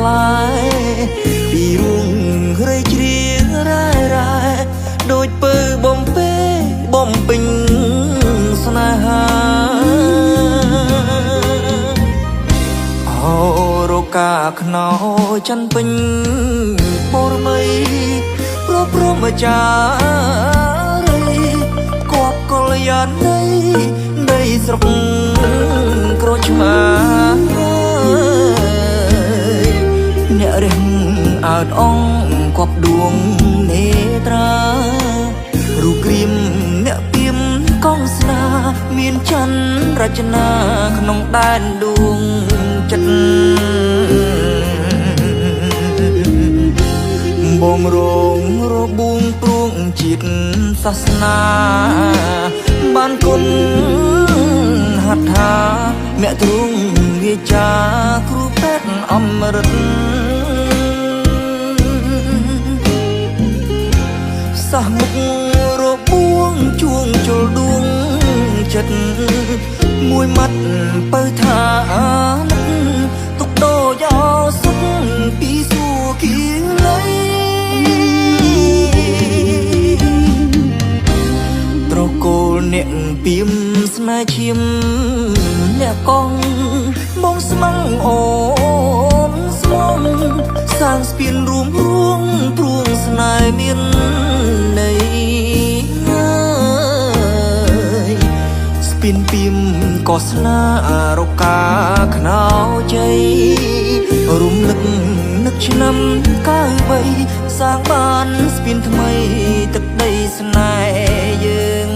លាយពីរួងរៃជ្រៀងរ៉ែរ៉ែដូចពើបំពេបំពេញស្នេហាអូរកាខ្នោច័ន្ទពេញបរមីប្រព្រំអាចារ្យគប់កលយានីដីស្រុកក្រូចឆ្មាអ្នករះអើតអងគប់ដួងនេត្រារូបក្រៀមអ្នកពីមកងស្នាមានច័ន្ទរចនាក្នុងដែនដួងចិត្តបងរងរបួងព្រួងជាតិសាសនាបានគុណហត្ថាអ្នកទ្រង់វាចាគ្រូពេទ្យអមរិតសះមុខរបួងជួងជលដួងចិត្តមួយម៉ាត់បើថានឹកទុកដោយោសុខពីសួគីលៃត្រកូលអ្នកពីមស្នេហ៍ឈាមអ្នកកងបងស្មងអូនស្មងសាងស្ពានរួមរួងព្រួងស្នេហ៍មានន័យស្ពានពីមក៏ស្នារកាខ្នោជ័យរំលឹកនឹកឆ្នាំ93សាងបានស្ពានថ្មីទឹកដីស្នេហ៍យើង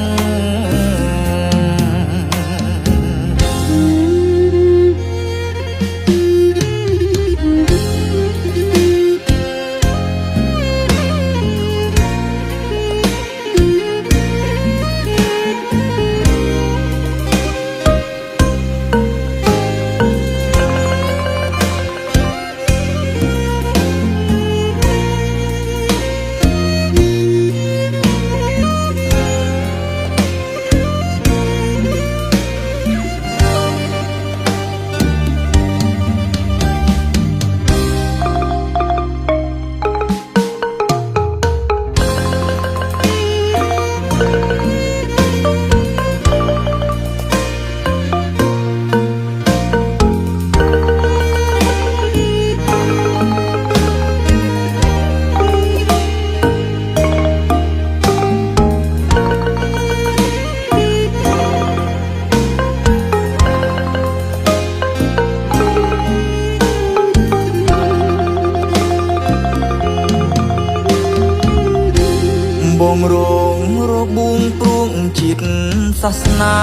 បងរងរបួងព្រួងជាតិសាសនា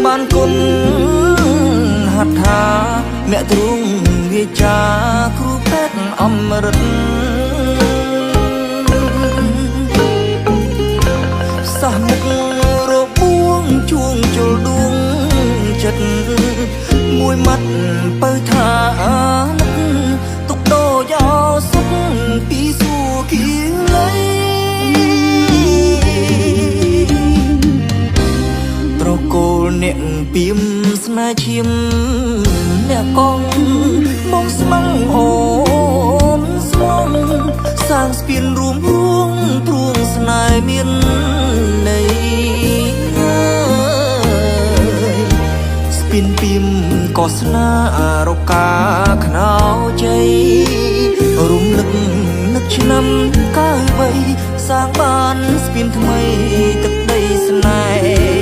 បានគុណហត្ថាអ្នកទ្រង់វាចាគ្រូពេទ្យអមរិតសះមុខរបួងជួងជលដួងចិត្តមួយម៉ាត់បើថានឹកទុកដោយោសុខពីសួគីលៃត្រកូលអ្នកពីមស្នេហ៍ឈាមអ្នកកងបងស្មងអូនស្មងសាងស្ពានរួមរួងព្រួងស្នេហ៍មានន័យស្ពានពីមក៏ស្នារកាខ្នោជ័យរំលឹកនឹកឆ្នាំ93សាងបានស្ពានថ្មីទឹកដីស្នេហ៍